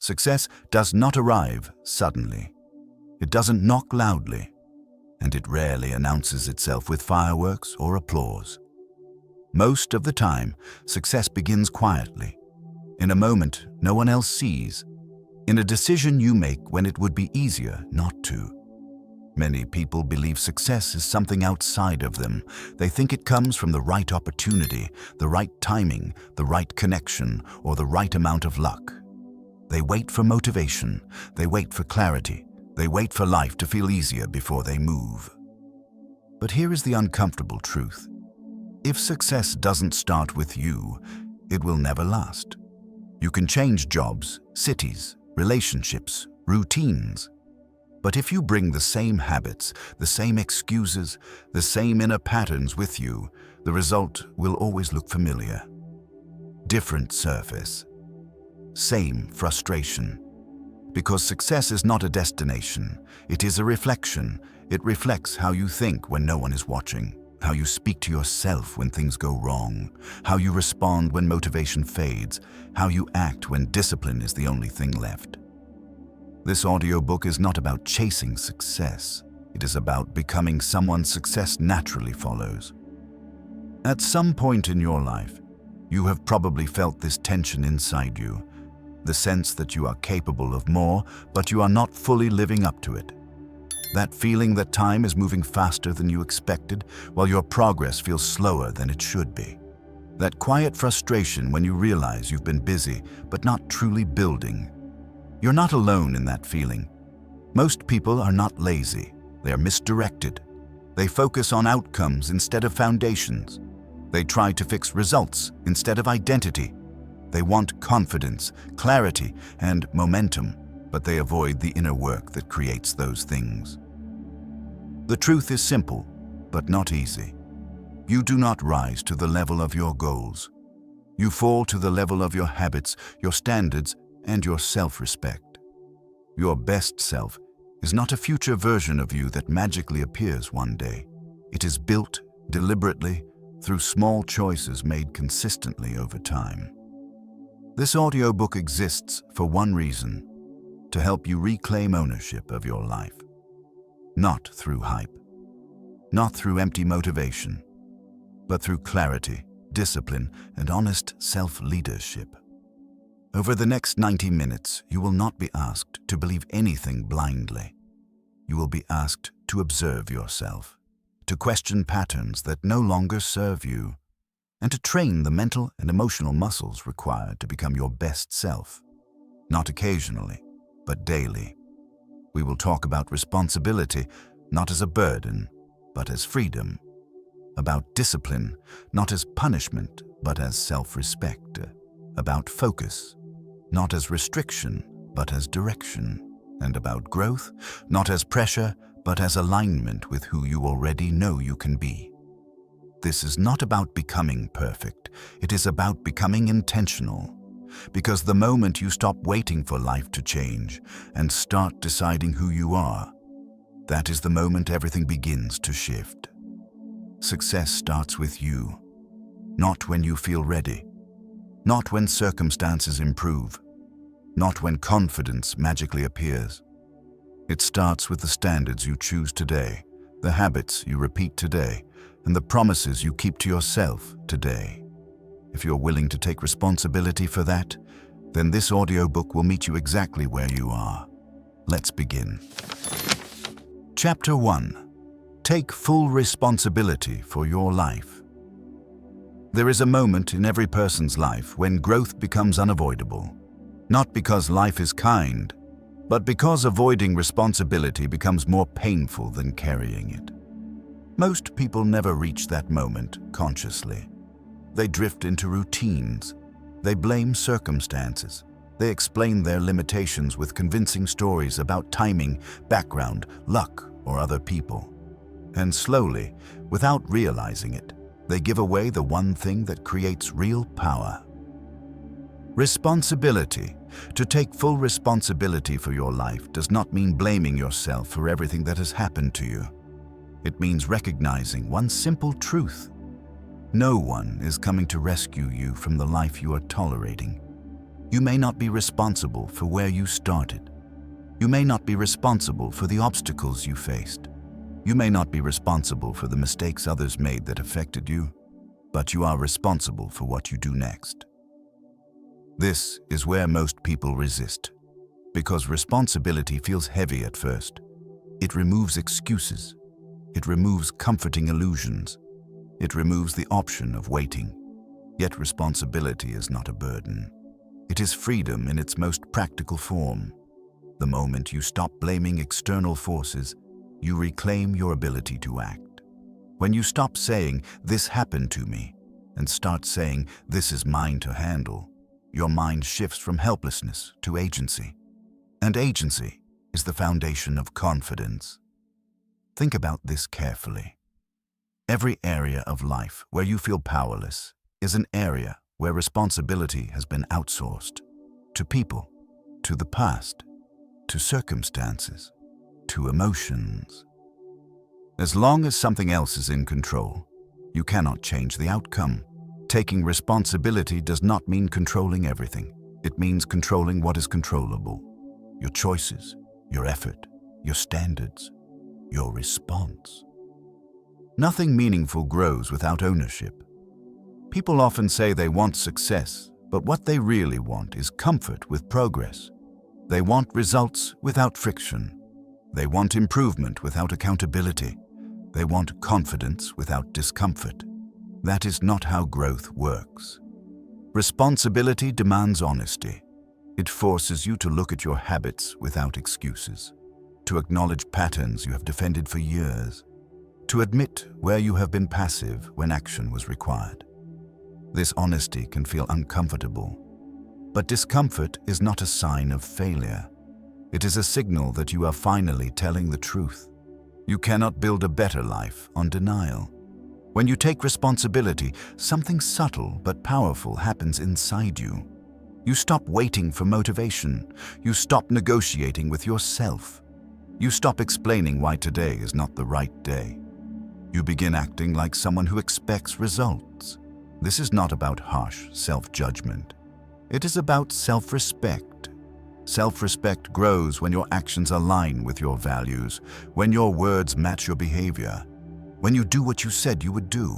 Success does not arrive suddenly. It doesn't knock loudly, and it rarely announces itself with fireworks or applause. Most of the time, success begins quietly, in a moment no one else sees, in a decision you make when it would be easier not to. Many people believe success is something outside of them. They think it comes from the right opportunity, the right timing, the right connection, or the right amount of luck. They wait for motivation, they wait for clarity, they wait for life to feel easier before they move. But here is the uncomfortable truth. If success doesn't start with you, it will never last. You can change jobs, cities, relationships, routines. But if you bring the same habits, the same excuses, the same inner patterns with you, the result will always look familiar. Different surface. Same frustration. Because success is not a destination, it is a reflection. It reflects how you think when no one is watching, how you speak to yourself when things go wrong, how you respond when motivation fades, how you act when discipline is the only thing left. This audiobook is not about chasing success. It is about becoming someone success naturally follows. At some point in your life, you have probably felt this tension inside you, the sense that you are capable of more, but you are not fully living up to it. That feeling that time is moving faster than you expected, while your progress feels slower than it should be. That quiet frustration when you realize you've been busy, but not truly building. You're not alone in that feeling. Most people are not lazy. They are misdirected. They focus on outcomes instead of foundations. They try to fix results instead of identity. They want confidence, clarity, and momentum, but they avoid the inner work that creates those things. The truth is simple, but not easy. You do not rise to the level of your goals. You fall to the level of your habits, your standards, and your self-respect. Your best self is not a future version of you that magically appears one day. It is built deliberately through small choices made consistently over time. This audiobook exists for one reason: to help you reclaim ownership of your life. Not through hype, not through empty motivation, but through clarity, discipline, and honest self-leadership. Over the next 90 minutes, you will not be asked to believe anything blindly. You will be asked to observe yourself, to question patterns that no longer serve you, and to train the mental and emotional muscles required to become your best self. Not occasionally, but daily. We will talk about responsibility, not as a burden, but as freedom. About discipline, not as punishment, but as self-respect. About focus, not as restriction, but as direction. And about growth, not as pressure, but as alignment with who you already know you can be. This is not about becoming perfect. It is about becoming intentional. Because the moment you stop waiting for life to change and start deciding who you are, that is the moment everything begins to shift. Success starts with you, not when you feel ready, not when circumstances improve, not when confidence magically appears. It starts with the standards you choose today, the habits you repeat today, and the promises you keep to yourself today. If you're willing to take responsibility for that, then this audiobook will meet you exactly where you are. Let's begin. Chapter 1. Take full responsibility for your life. There is a moment in every person's life when growth becomes unavoidable. Not because life is kind, but because avoiding responsibility becomes more painful than carrying it. Most people never reach that moment consciously. They drift into routines. They blame circumstances. They explain their limitations with convincing stories about timing, background, luck, or other people. And slowly, without realizing it, they give away the one thing that creates real power. Responsibility. To take full responsibility for your life does not mean blaming yourself for everything that has happened to you. It means recognizing one simple truth. No one is coming to rescue you from the life you are tolerating. You may not be responsible for where you started. You may not be responsible for the obstacles you faced. You may not be responsible for the mistakes others made that affected you, but you are responsible for what you do next. This is where most people resist, because responsibility feels heavy at first. It removes excuses. It removes comforting illusions. It removes the option of waiting. Yet responsibility is not a burden. It is freedom in its most practical form. The moment you stop blaming external forces, you reclaim your ability to act. When you stop saying, "This happened to me," and start saying, "This is mine to handle," your mind shifts from helplessness to agency. And agency is the foundation of confidence. Think about this carefully. Every area of life where you feel powerless is an area where responsibility has been outsourced to people, to the past, to circumstances, to emotions. As long as something else is in control, you cannot change the outcome. Taking responsibility does not mean controlling everything. It means controlling what is controllable. Your choices, your effort, your standards, your response. Nothing meaningful grows without ownership. People often say they want success, but what they really want is comfort with progress. They want results without friction. They want improvement without accountability. They want confidence without discomfort. That is not how growth works. Responsibility demands honesty. It forces you to look at your habits without excuses, to acknowledge patterns you have defended for years, to admit where you have been passive when action was required. This honesty can feel uncomfortable, but discomfort is not a sign of failure. It is a signal that you are finally telling the truth. You cannot build a better life on denial. When you take responsibility, something subtle but powerful happens inside you. You stop waiting for motivation. You stop negotiating with yourself. You stop explaining why today is not the right day. You begin acting like someone who expects results. This is not about harsh self-judgment. It is about self-respect. Self-respect grows when your actions align with your values, when your words match your behavior, when you do what you said you would do,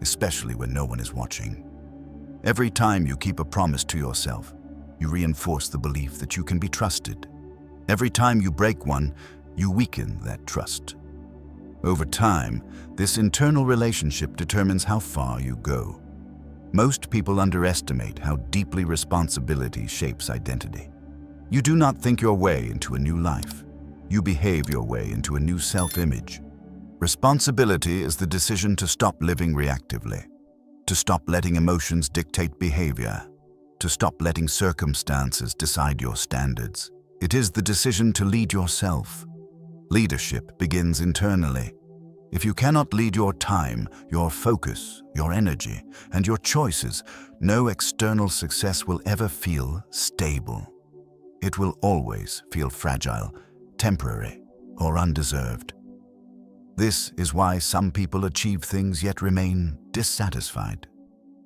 especially when no one is watching. Every time you keep a promise to yourself, you reinforce the belief that you can be trusted. Every time you break one, you weaken that trust. Over time, this internal relationship determines how far you go. Most people underestimate how deeply responsibility shapes identity. You do not think your way into a new life. You behave your way into a new self-image. Responsibility is the decision to stop living reactively, to stop letting emotions dictate behavior, to stop letting circumstances decide your standards. It is the decision to lead yourself. Leadership begins internally. If you cannot lead your time, your focus, your energy, and your choices, no external success will ever feel stable. It will always feel fragile, temporary, or undeserved. This is why some people achieve things yet remain dissatisfied.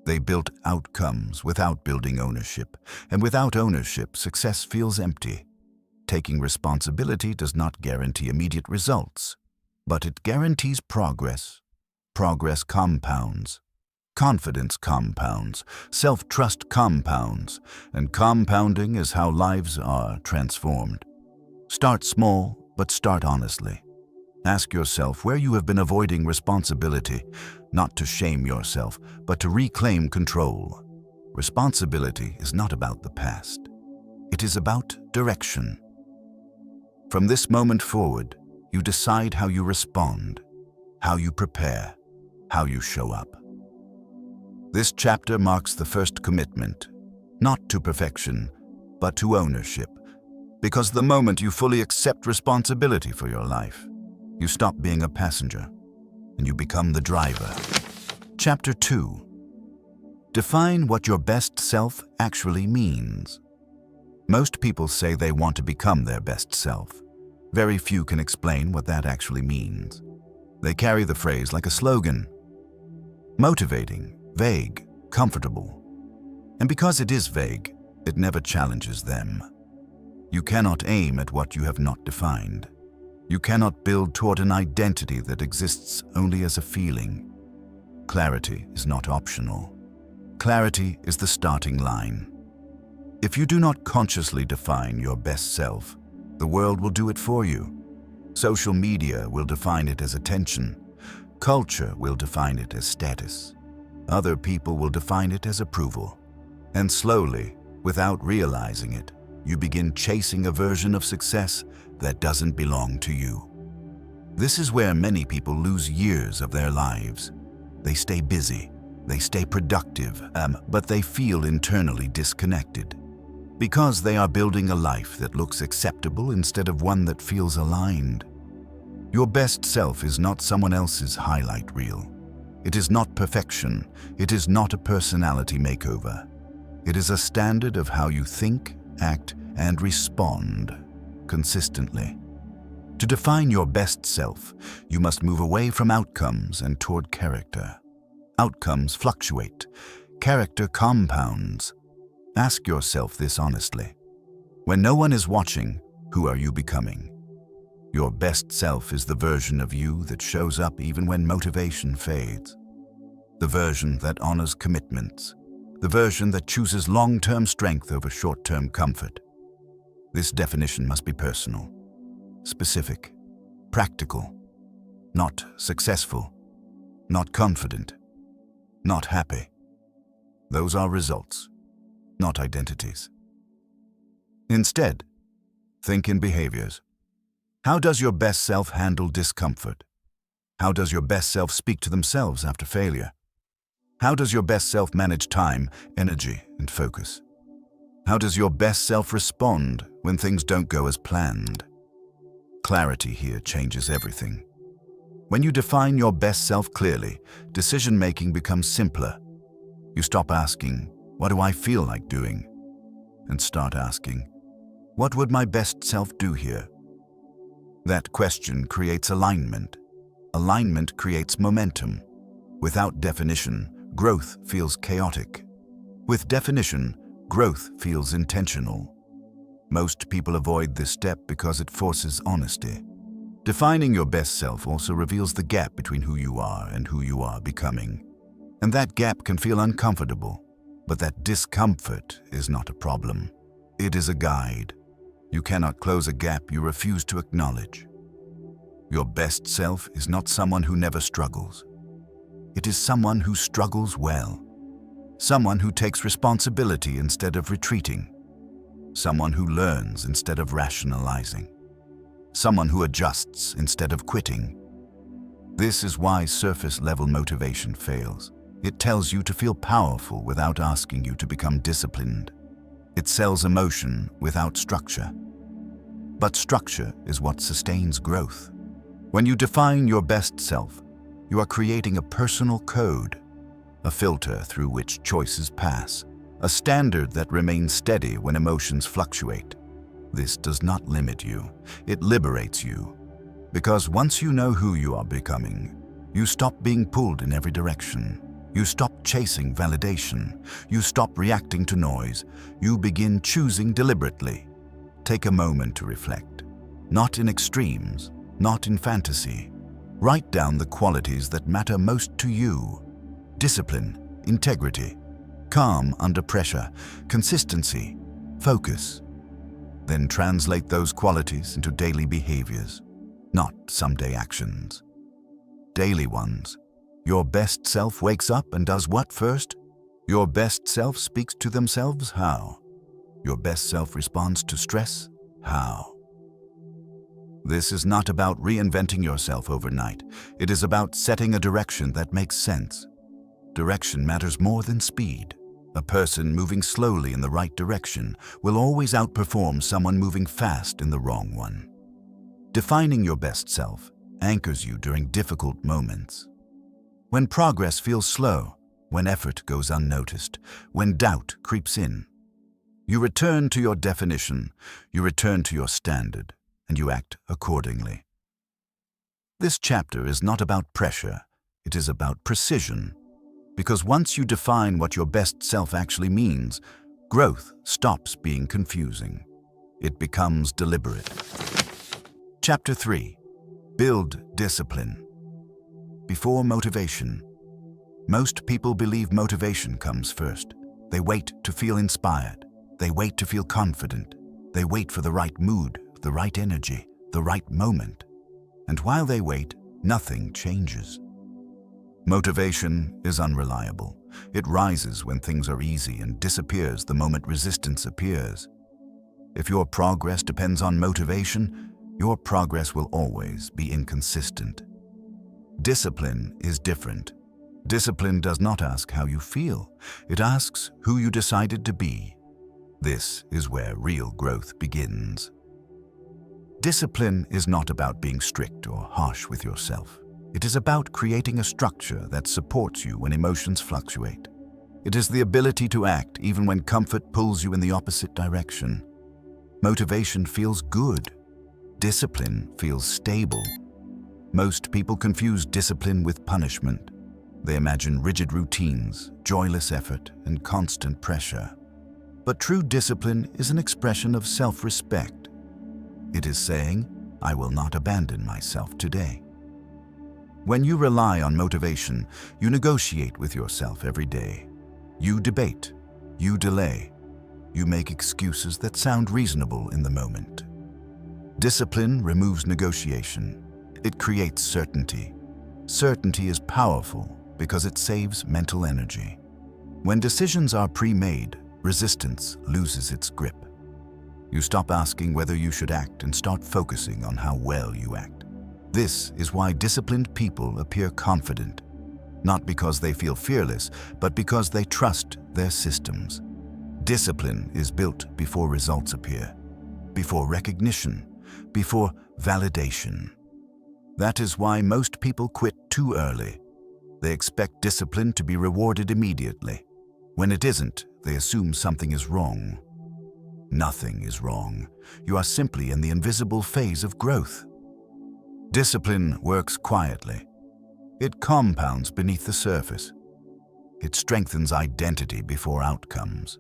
They built outcomes without building ownership, and without ownership, success feels empty. Taking responsibility does not guarantee immediate results, but it guarantees progress. Progress compounds. Confidence compounds. Self-trust compounds. And compounding is how lives are transformed. Start small, but start honestly. Ask yourself where you have been avoiding responsibility, not to shame yourself, but to reclaim control. Responsibility is not about the past. It is about direction. From this moment forward, you decide how you respond, how you prepare, how you show up. This chapter marks the first commitment, not to perfection, but to ownership. Because the moment you fully accept responsibility for your life, you stop being a passenger and you become the driver. Chapter 2. Define what your best self actually means. Most people say they want to become their best self. Very few can explain what that actually means. They carry the phrase like a slogan. Motivating, vague, comfortable. And because it is vague, It never challenges them. You cannot aim at what you have not defined. You cannot build toward an identity that exists only as a feeling. Clarity is not optional. Clarity is the starting line. If you do not consciously define your best self, the world will do it for you. Social media will define it as attention. Culture will define it as status. Other people will define it as approval. And slowly, without realizing it, you begin chasing a version of success that doesn't belong to you. This is where many people lose years of their lives. They stay busy, they stay productive, but they feel internally disconnected. Because they are building a life that looks acceptable instead of one that feels aligned. Your best self is not someone else's highlight reel. It is not perfection. It is not a personality makeover. It is a standard of how you think, act, and respond consistently. To define your best self, you must move away from outcomes and toward character. Outcomes fluctuate. Character compounds. Ask yourself this honestly. When no one is watching, who are you becoming? Your best self is the version of you that shows up even when motivation fades. The version that honors commitments. The version that chooses long-term strength over short-term comfort. This definition must be personal, specific, practical, not successful, not confident, not happy. Those are results, not identities. Instead, think in behaviors. How does your best self handle discomfort? How does your best self speak to themselves after failure? How does your best self manage time, energy, and focus? How does your best self respond when things don't go as planned? Clarity here changes everything. When you define your best self clearly, decision-making becomes simpler. You stop asking, "What do I feel like doing?" and start asking, "What would my best self do here?" That question creates alignment. Alignment creates momentum. Without definition, growth feels chaotic. With definition, growth feels intentional. Most people avoid this step because it forces honesty. Defining your best self also reveals the gap between who you are and who you are becoming. And that gap can feel uncomfortable, but that discomfort is not a problem. It is a guide. You cannot close a gap you refuse to acknowledge. Your best self is not someone who never struggles. It is someone who struggles well. Someone who takes responsibility instead of retreating. Someone who learns instead of rationalizing. Someone who adjusts instead of quitting. This is why surface-level motivation fails. It tells you to feel powerful without asking you to become disciplined. It sells emotion without structure. But structure is what sustains growth. When you define your best self, you are creating a personal code, a filter through which choices pass, a standard that remains steady when emotions fluctuate. This does not limit you, it liberates you. Because once you know who you are becoming, you stop being pulled in every direction. You stop chasing validation. You stop reacting to noise. You begin choosing deliberately. Take a moment to reflect. Not in extremes, not in fantasy. Write down the qualities that matter most to you. Discipline, integrity, calm under pressure, consistency, focus. Then translate those qualities into daily behaviors, not someday actions. Daily ones. Your best self wakes up and does what first? Your best self speaks to themselves how? Your best self responds to stress how? This is not about reinventing yourself overnight. It is about setting a direction that makes sense. Direction matters more than speed. A person moving slowly in the right direction will always outperform someone moving fast in the wrong one. Defining your best self anchors you during difficult moments. When progress feels slow, when effort goes unnoticed, when doubt creeps in, you return to your definition, you return to your standard, and you act accordingly. This chapter is not about pressure, it is about precision. Because once you define what your best self actually means, Growth stops being confusing. It becomes deliberate. Chapter 3. Build discipline. Before motivation. Most people believe motivation comes first. They wait to feel inspired. They wait to feel confident. They wait for the right mood, the right energy, the right moment. And while they wait, nothing changes. Motivation is unreliable. It rises when things are easy and disappears the moment resistance appears. If your progress depends on motivation, your progress will always be inconsistent. Discipline is different. Discipline does not ask how you feel. It asks who you decided to be. This is where real growth begins. Discipline is not about being strict or harsh with yourself. It is about creating a structure that supports you when emotions fluctuate. It is the ability to act even when comfort pulls you in the opposite direction. Motivation feels good. Discipline feels stable. Most people confuse discipline with punishment. They imagine rigid routines, joyless effort, and constant pressure. But true discipline is an expression of self-respect. It is saying, "I will not abandon myself today." When you rely on motivation, you negotiate with yourself every day. You debate, you delay, you make excuses that sound reasonable in the moment. Discipline removes negotiation. It creates certainty. Certainty is powerful because it saves mental energy. When decisions are pre-made, resistance loses its grip. You stop asking whether you should act and start focusing on how well you act. This is why disciplined people appear confident, not because they feel fearless, but because they trust their systems. Discipline is built before results appear, before recognition, before validation. That is why most people quit too early. They expect discipline to be rewarded immediately. When it isn't, they assume something is wrong. Nothing is wrong. You are simply in the invisible phase of growth. Discipline works quietly. It compounds beneath the surface. It strengthens identity before outcomes.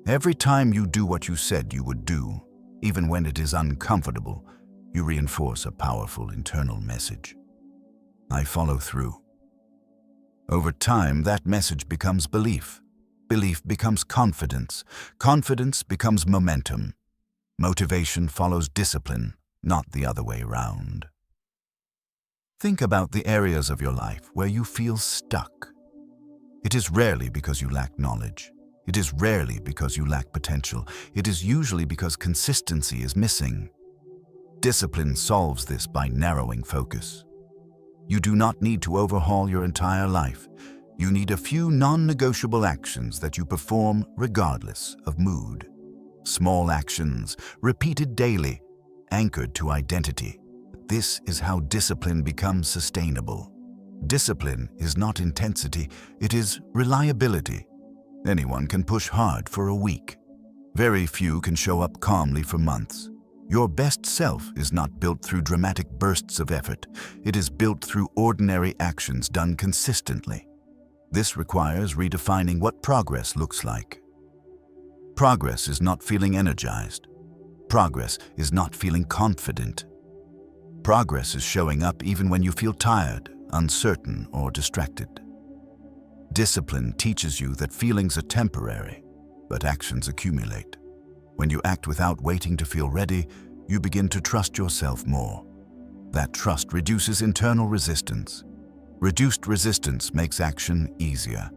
Every time you do what you said you would do, even when it is uncomfortable, you reinforce a powerful internal message. I follow through. Over time, that message becomes belief. Belief becomes confidence. Confidence becomes momentum. Motivation follows discipline, not the other way around. Think about the areas of your life where you feel stuck. It is rarely because you lack knowledge. It is rarely because you lack potential. It is usually because consistency is missing. Discipline solves this by narrowing focus. You do not need to overhaul your entire life. You need a few non-negotiable actions that you perform regardless of mood. Small actions, repeated daily, anchored to identity. This is how discipline becomes sustainable. Discipline is not intensity, it is reliability. Anyone can push hard for a week. Very few can show up calmly for months. Your best self is not built through dramatic bursts of effort. It is built through ordinary actions done consistently. This requires redefining what progress looks like. Progress is not feeling energized. Progress is not feeling confident. Progress is showing up even when you feel tired, uncertain, or distracted. Discipline teaches you that feelings are temporary, but actions accumulate. When you act without waiting to feel ready, you begin to trust yourself more. That trust reduces internal resistance. Reduced resistance makes action easier.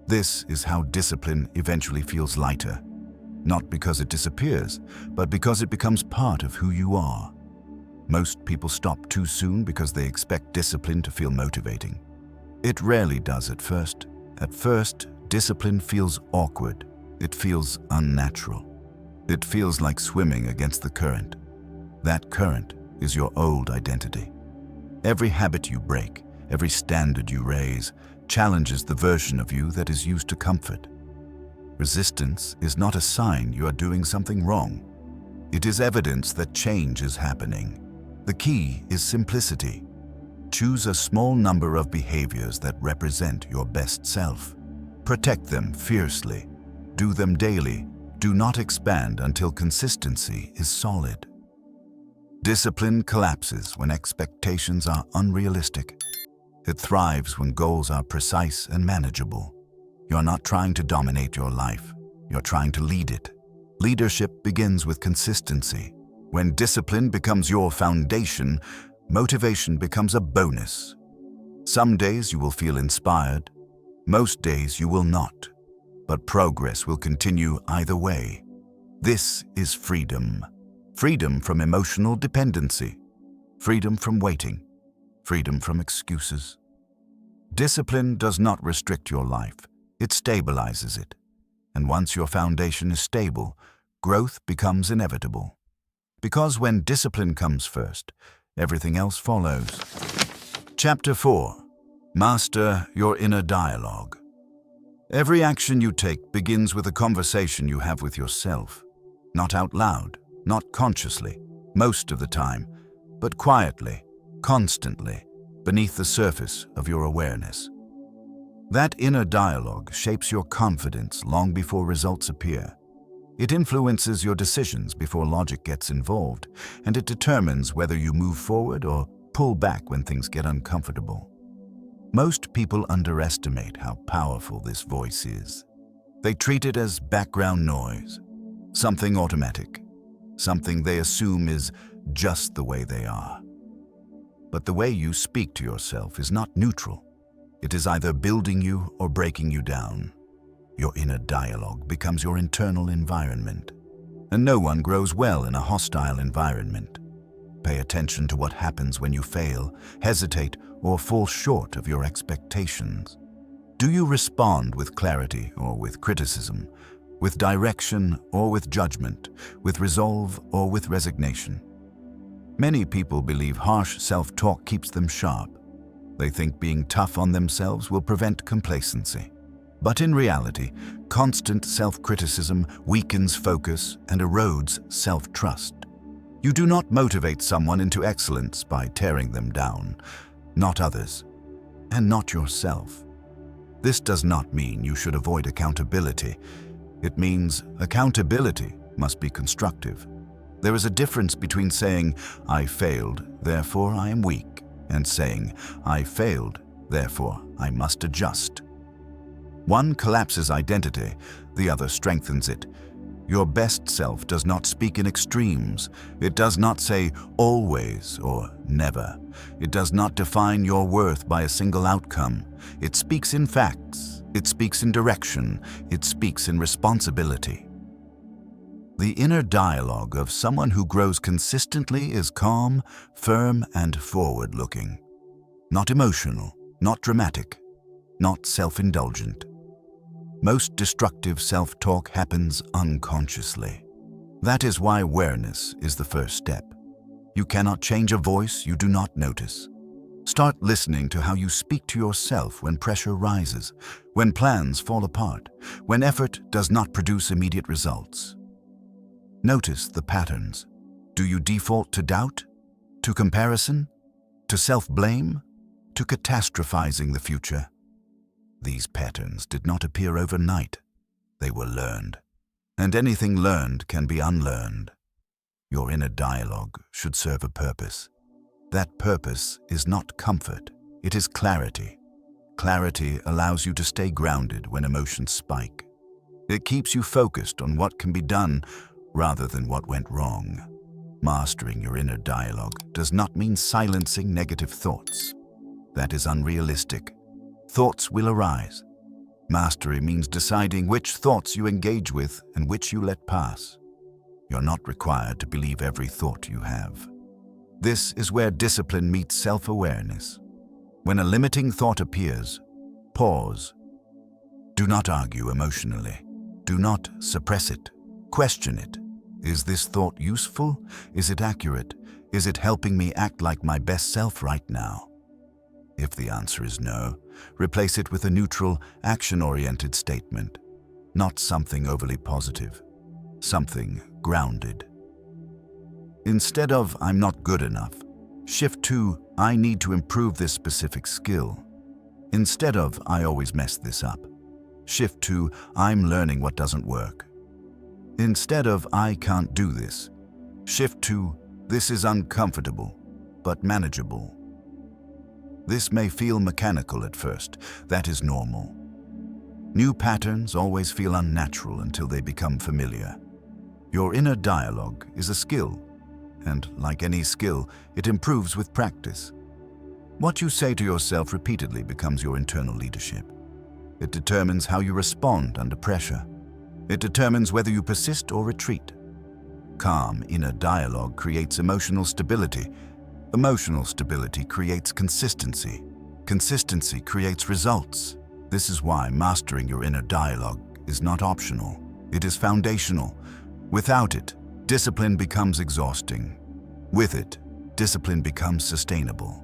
This is how discipline eventually feels lighter. Not because it disappears, but because it becomes part of who you are. Most people stop too soon because they expect discipline to feel motivating. It rarely does at first. At first, discipline feels awkward. It feels unnatural. It feels like swimming against the current. That current is your old identity. Every habit you break, every standard you raise, challenges the version of you that is used to comfort. Resistance is not a sign you are doing something wrong. It is evidence that change is happening. The key is simplicity. Choose a small number of behaviors that represent your best self. Protect them fiercely. Do them daily. Do not expand until consistency is solid. Discipline collapses when expectations are unrealistic. It thrives when goals are precise and manageable. You're not trying to dominate your life. You're trying to lead it. Leadership begins with consistency. When discipline becomes your foundation, motivation becomes a bonus. Some days you will feel inspired. Most days you will not. But progress will continue either way. This is freedom. Freedom from emotional dependency. Freedom from waiting. Freedom from excuses. Discipline does not restrict your life. It stabilizes it. And once your foundation is stable, growth becomes inevitable. Because when discipline comes first, everything else follows. Chapter 4. Master your inner dialogue. Every action you take begins with a conversation you have with yourself. Not out loud, not consciously, most of the time, but quietly, constantly, beneath the surface of your awareness. That inner dialogue shapes your confidence long before results appear. It influences your decisions before logic gets involved, and it determines whether you move forward or pull back when things get uncomfortable. Most people underestimate how powerful this voice is. They treat it as background noise, something automatic, something they assume is just the way they are. But the way you speak to yourself is not neutral. It is either building you or breaking you down. Your inner dialogue becomes your internal environment. And no one grows well in a hostile environment. Pay attention to what happens when you fail, hesitate, or fall short of your expectations. Do you respond with clarity or with criticism, with direction or with judgment, with resolve or with resignation? Many people believe harsh self-talk keeps them sharp. They think being tough on themselves will prevent complacency. But in reality, constant self-criticism weakens focus and erodes self-trust. You do not motivate someone into excellence by tearing them down, not others, and not yourself. This does not mean you should avoid accountability. It means accountability must be constructive. There is a difference between saying, "I failed, therefore I am weak," and saying, "I failed, therefore I must adjust." One collapses identity, the other strengthens it. Your best self does not speak in extremes. It does not say always or never. It does not define your worth by a single outcome. It speaks in facts. It speaks in direction. It speaks in responsibility. The inner dialogue of someone who grows consistently is calm, firm, and forward-looking. Not emotional, not dramatic, not self-indulgent. Most destructive self-talk happens unconsciously. That is why awareness is the first step. You cannot change a voice you do not notice. Start listening to how you speak to yourself when pressure rises, when plans fall apart, when effort does not produce immediate results. Notice the patterns. Do you default to doubt, to comparison, to self-blame, to catastrophizing the future? These patterns did not appear overnight. They were learned. And anything learned can be unlearned. Your inner dialogue should serve a purpose. That purpose is not comfort, it is clarity. Clarity allows you to stay grounded when emotions spike. It keeps you focused on what can be done rather than what went wrong. Mastering your inner dialogue does not mean silencing negative thoughts. That is unrealistic. Thoughts will arise. Mastery means deciding which thoughts you engage with and which you let pass. You're not required to believe every thought you have. This is where discipline meets self-awareness. When a limiting thought appears, pause. Do not argue emotionally. Do not suppress it. Question it. Is this thought useful? Is it accurate? Is it helping me act like my best self right now? If the answer is no, replace it with a neutral, action-oriented statement, not something overly positive, something grounded. Instead of "I'm not good enough," shift to "I need to improve this specific skill." Instead of "I always mess this up," Shift to I'm learning what doesn't work. Instead of I can't do this, shift to this is uncomfortable, but manageable. This may feel mechanical at first. That is normal. New patterns always feel unnatural until they become familiar. Your inner dialogue is a skill, and like any skill, it improves with practice. What you say to yourself repeatedly becomes your internal leadership. It determines how you respond under pressure. It determines whether you persist or retreat. Calm inner dialogue creates emotional stability. Emotional stability creates consistency. Consistency creates results. This is why mastering your inner dialogue is not optional. It is foundational. Without it, discipline becomes exhausting. With it, discipline becomes sustainable.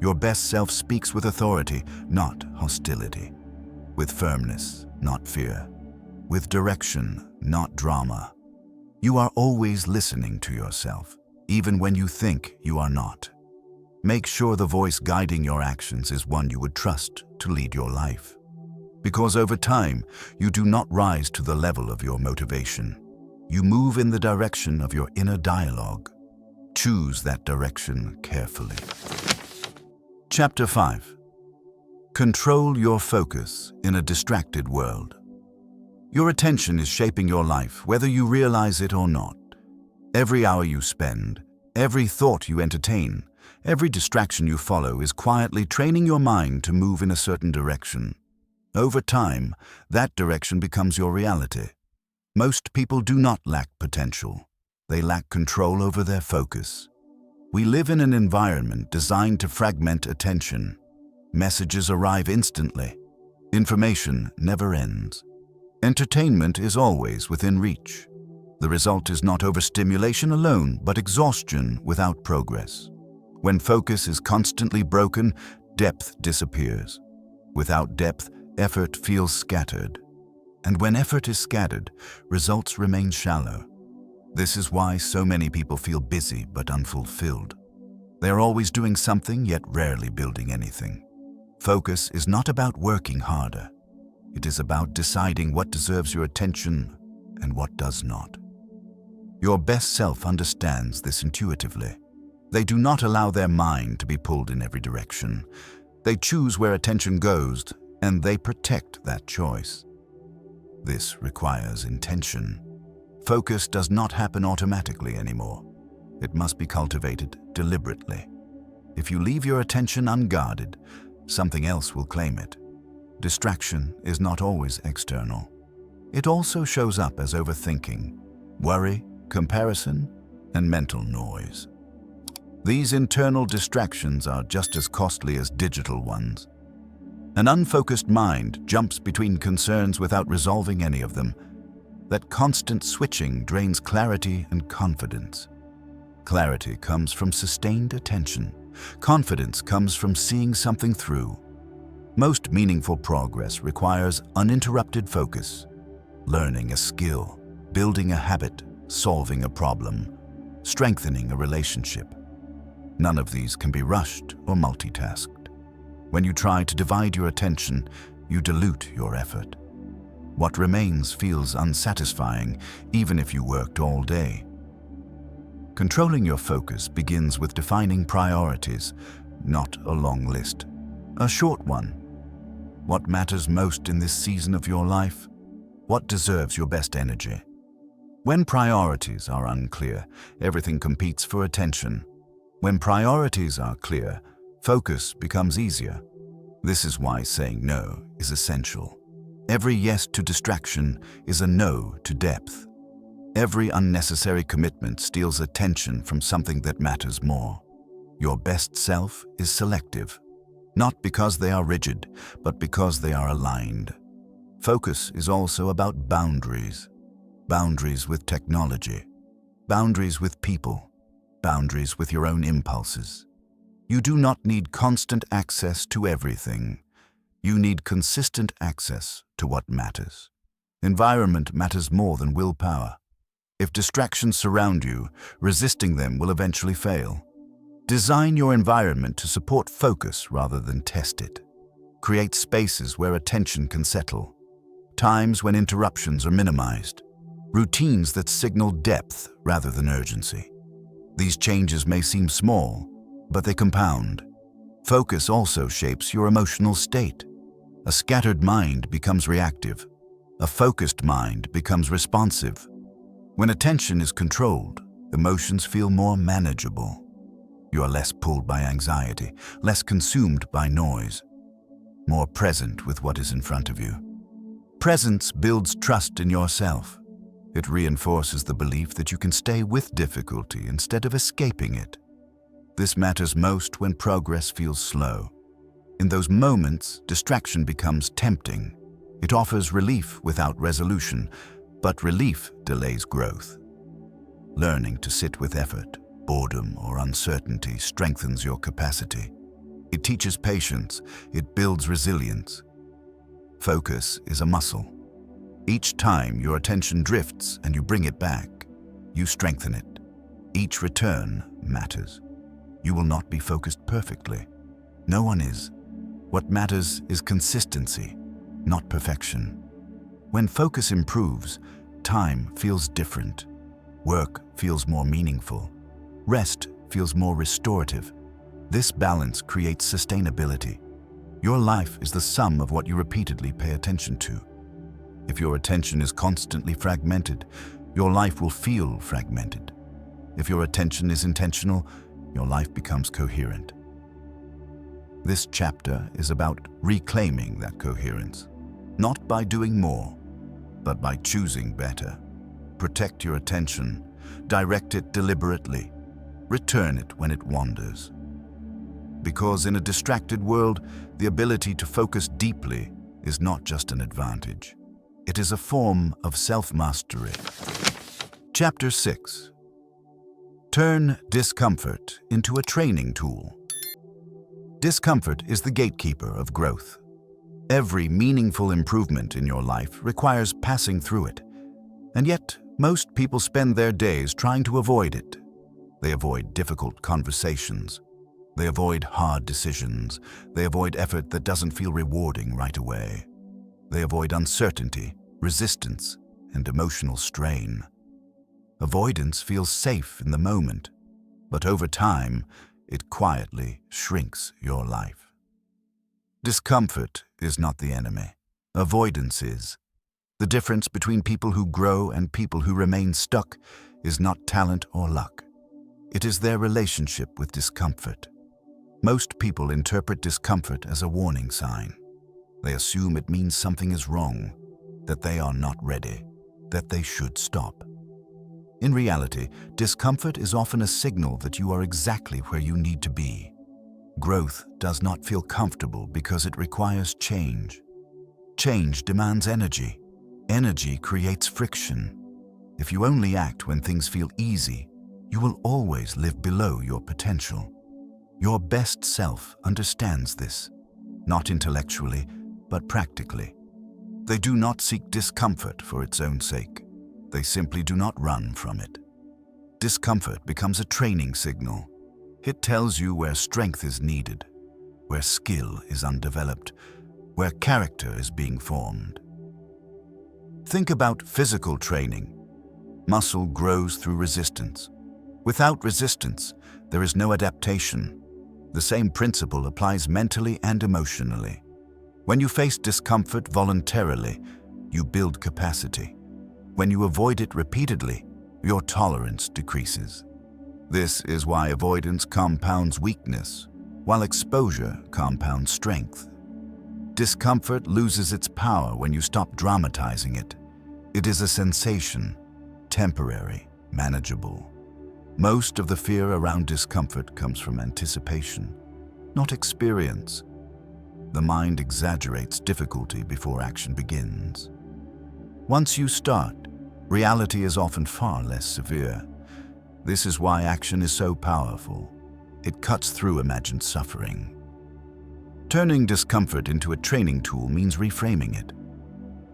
Your best self speaks with authority, not hostility. With firmness, not fear. With direction, not drama. You are always listening to yourself, even when you think you are not. Make sure the voice guiding your actions is one you would trust to lead your life. Because over time, you do not rise to the level of your motivation. You move in the direction of your inner dialogue. Choose that direction carefully. Chapter 5. Control your focus in a distracted world. Your attention is shaping your life, whether you realize it or not. Every hour you spend, every thought you entertain, every distraction you follow is quietly training your mind to move in a certain direction. Over time, that direction becomes your reality. Most people do not lack potential. They lack control over their focus. We live in an environment designed to fragment attention. Messages arrive instantly. Information never ends. Entertainment is always within reach. The result is not overstimulation alone, but exhaustion without progress. When focus is constantly broken, depth disappears. Without depth, effort feels scattered. And when effort is scattered, results remain shallow. This is why so many people feel busy but unfulfilled. They are always doing something, yet rarely building anything. Focus is not about working harder. It is about deciding what deserves your attention and what does not. Your best self understands this intuitively. They do not allow their mind to be pulled in every direction. They choose where attention goes, and they protect that choice. This requires intention. Focus does not happen automatically anymore. It must be cultivated deliberately. If you leave your attention unguarded, something else will claim it. Distraction is not always external. It also shows up as overthinking, worry, comparison, and mental noise. These internal distractions are just as costly as digital ones. An unfocused mind jumps between concerns without resolving any of them. That constant switching drains clarity and confidence. Clarity comes from sustained attention. Confidence comes from seeing something through. Most meaningful progress requires uninterrupted focus. Learning a skill, building a habit, solving a problem, strengthening a relationship. None of these can be rushed or multitasked. When you try to divide your attention, you dilute your effort. What remains feels unsatisfying, even if you worked all day. Controlling your focus begins with defining priorities, not a long list. A short one. What matters most in this season of your life? What deserves your best energy? When priorities are unclear, everything competes for attention. When priorities are clear, focus becomes easier. This is why saying no is essential. Every yes to distraction is a no to depth. Every unnecessary commitment steals attention from something that matters more. Your best self is selective, not because they are rigid, but because they are aligned. Focus is also about boundaries. Boundaries with technology, boundaries with people, boundaries with your own impulses. You do not need constant access to everything. You need consistent access to what matters. Environment matters more than willpower. If distractions surround you, resisting them will eventually fail. Design your environment to support focus rather than test it. Create spaces where attention can settle. times when interruptions are minimized, routines that signal depth rather than urgency. These changes may seem small, but they compound. Focus also shapes your emotional state. A scattered mind becomes reactive. A focused mind becomes responsive. When attention is controlled, emotions feel more manageable. You are less pulled by anxiety, less consumed by noise, more present with what is in front of you. Presence builds trust in yourself. It reinforces the belief that you can stay with difficulty instead of escaping it. This matters most when progress feels slow. In those moments, distraction becomes tempting. It offers relief without resolution, but relief delays growth. Learning to sit with effort, boredom, or uncertainty strengthens your capacity. It teaches patience, it builds resilience. Focus is a muscle. Each time your attention drifts and you bring it back, you strengthen it. Each return matters. You will not be focused perfectly. No one is. What matters is consistency, not perfection. When focus improves, time feels different. Work feels more meaningful. Rest feels more restorative. This balance creates sustainability. Your life is the sum of what you repeatedly pay attention to. If your attention is constantly fragmented, your life will feel fragmented. If your attention is intentional, your life becomes coherent. This chapter is about reclaiming that coherence, not by doing more, but by choosing better. Protect your attention, direct it deliberately, return it when it wanders. Because in a distracted world, the ability to focus deeply is not just an advantage. It is a form of self-mastery. Chapter 6. Turn discomfort into a training tool. Discomfort is the gatekeeper of growth. Every meaningful improvement in your life requires passing through it. And yet, most people spend their days trying to avoid it. They avoid difficult conversations. They avoid hard decisions. They avoid effort that doesn't feel rewarding right away. They avoid uncertainty, resistance, and emotional strain. Avoidance feels safe in the moment, but over time, it quietly shrinks your life. Discomfort is not the enemy. Avoidance is. The difference between people who grow and people who remain stuck is not talent or luck. It is their relationship with discomfort. Most people interpret discomfort as a warning sign. They assume it means something is wrong, that they are not ready, that they should stop. In reality, discomfort is often a signal that you are exactly where you need to be. Growth does not feel comfortable because it requires change. Change demands energy. Energy creates friction. If you only act when things feel easy, you will always live below your potential. Your best self understands this, not intellectually, but practically. They do not seek discomfort for its own sake. They simply do not run from it. Discomfort becomes a training signal. It tells you where strength is needed, where skill is undeveloped, where character is being formed. Think about physical training. Muscle grows through resistance. Without resistance, there is no adaptation. The same principle applies mentally and emotionally. When you face discomfort voluntarily, you build capacity. When you avoid it repeatedly, your tolerance decreases. This is why avoidance compounds weakness, while exposure compounds strength. Discomfort loses its power when you stop dramatizing it. It is a sensation, temporary, manageable. Most of the fear around discomfort comes from anticipation, not experience. The mind exaggerates difficulty before action begins. Once you start, reality is often far less severe. This is why action is so powerful. It cuts through imagined suffering. Turning discomfort into a training tool means reframing it.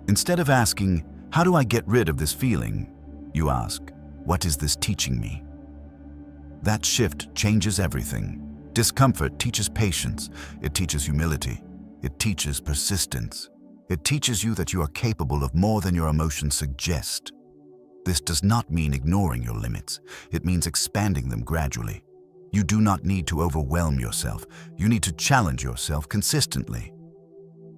Instead of asking, "How do I get rid of this feeling?" you ask, "What is this teaching me?" That shift changes everything. Discomfort teaches patience. It teaches humility. It teaches persistence. It teaches you that you are capable of more than your emotions suggest. This does not mean ignoring your limits. It means expanding them gradually. You do not need to overwhelm yourself. You need to challenge yourself consistently.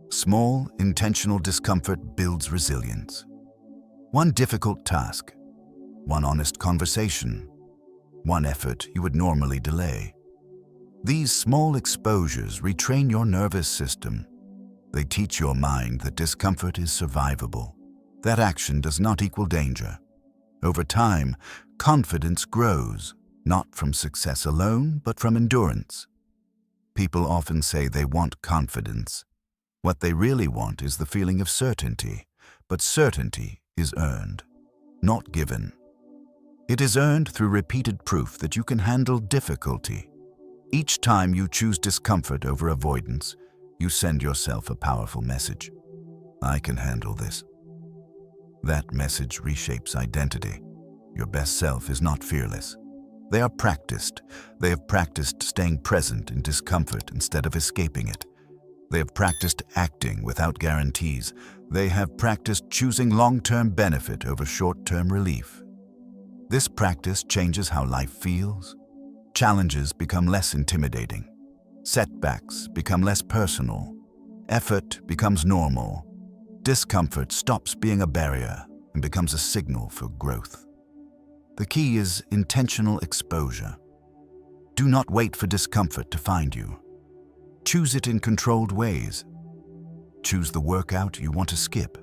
Small, intentional discomfort builds resilience. One difficult task, one honest conversation, one effort you would normally delay. These small exposures retrain your nervous system. They teach your mind that discomfort is survivable, that action does not equal danger. Over time, confidence grows, not from success alone, but from endurance. People often say they want confidence. What they really want is the feeling of certainty, but certainty is earned, not given. It is earned through repeated proof that you can handle difficulty. Each time you choose discomfort over avoidance, you send yourself a powerful message. I can handle this. That message reshapes identity. Your best self is not fearless. They are practiced. They have practiced staying present in discomfort instead of escaping it. They have practiced acting without guarantees. They have practiced choosing long-term benefit over short-term relief. This practice changes how life feels. Challenges become less intimidating. Setbacks become less personal. Effort becomes normal. Discomfort stops being a barrier and becomes a signal for growth. The key is intentional exposure. Do not wait for discomfort to find you. Choose it in controlled ways. Choose the workout you want to skip.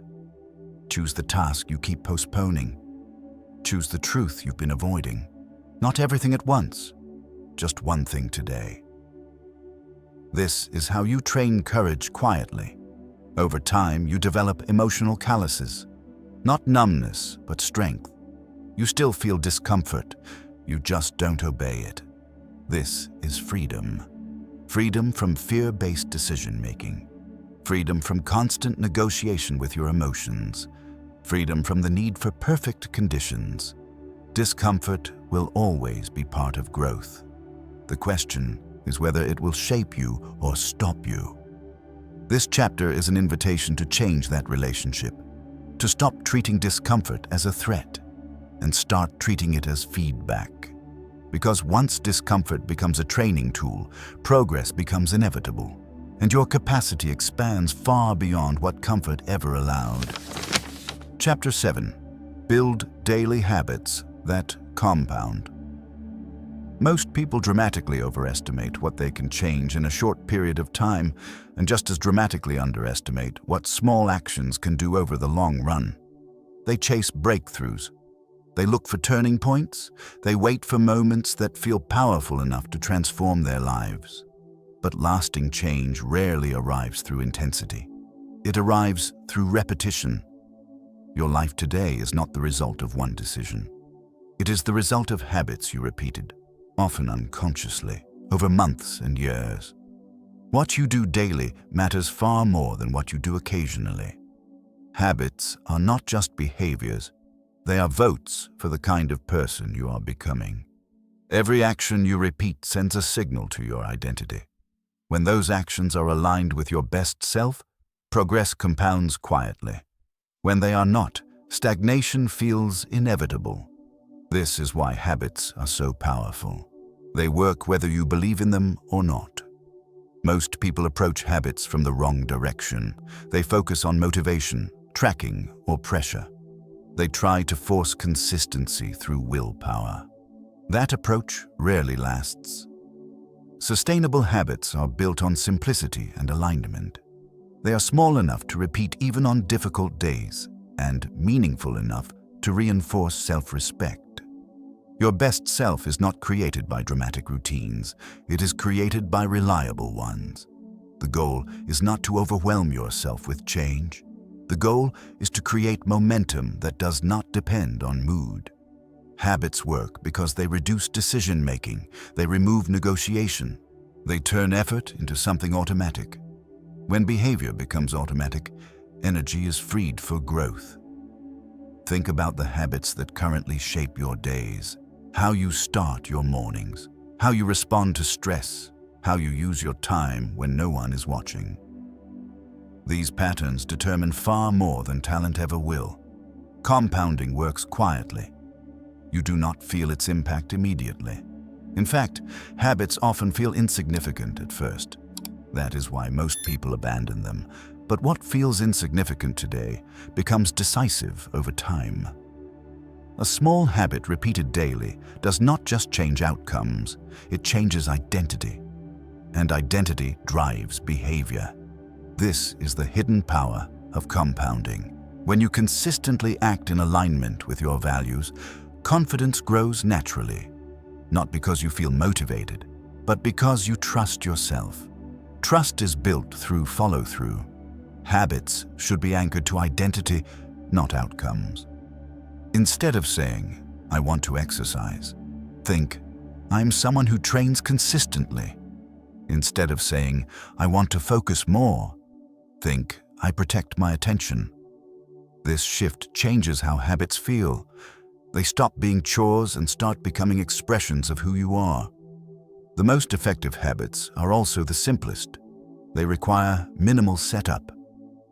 Choose the task you keep postponing. Choose the truth you've been avoiding. Not everything at once, just one thing today. This is how you train courage quietly. Over time, you develop emotional calluses. Not numbness, but strength. You still feel discomfort, you just don't obey it. This is freedom. Freedom from fear-based decision-making. Freedom from constant negotiation with your emotions. Freedom from the need for perfect conditions. Discomfort will always be part of growth. The question is whether it will shape you or stop you. This chapter is an invitation to change that relationship, to stop treating discomfort as a threat and start treating it as feedback. Because once discomfort becomes a training tool, progress becomes inevitable, and your capacity expands far beyond what comfort ever allowed. Chapter 7. Build daily habits that compound. Most people dramatically overestimate what they can change in a short period of time, and just as dramatically underestimate what small actions can do over the long run. They chase breakthroughs. They look for turning points. They wait for moments that feel powerful enough to transform their lives. But lasting change rarely arrives through intensity. It arrives through repetition. Your life today is not the result of one decision. It is the result of habits you repeated, often unconsciously, over months and years. What you do daily matters far more than what you do occasionally. Habits are not just behaviors. They are votes for the kind of person you are becoming. Every action you repeat sends a signal to your identity. When those actions are aligned with your best self, progress compounds quietly. When they are not, stagnation feels inevitable. This is why habits are so powerful. They work whether you believe in them or not. Most people approach habits from the wrong direction. They focus on motivation, tracking, or pressure. They try to force consistency through willpower. That approach rarely lasts. Sustainable habits are built on simplicity and alignment. They are small enough to repeat even on difficult days, and meaningful enough to reinforce self-respect. Your best self is not created by dramatic routines. It is created by reliable ones. The goal is not to overwhelm yourself with change. The goal is to create momentum that does not depend on mood. Habits work because they reduce decision-making, they remove negotiation, they turn effort into something automatic. When behavior becomes automatic, energy is freed for growth. Think about the habits that currently shape your days, how you start your mornings, how you respond to stress, how you use your time when no one is watching. These patterns determine far more than talent ever will. Compounding works quietly. You do not feel its impact immediately. In fact, habits often feel insignificant at first. That is why most people abandon them. But what feels insignificant today becomes decisive over time. A small habit repeated daily does not just change outcomes, it changes identity. And identity drives behavior. This is the hidden power of compounding. When you consistently act in alignment with your values, confidence grows naturally. Not because you feel motivated, but because you trust yourself. Trust is built through follow-through. Habits should be anchored to identity, not outcomes. Instead of saying, "I want to exercise," think, "I'm someone who trains consistently." Instead of saying, "I want to focus more," think, "I protect my attention." This shift changes how habits feel. They stop being chores and start becoming expressions of who you are. The most effective habits are also the simplest. They require minimal setup.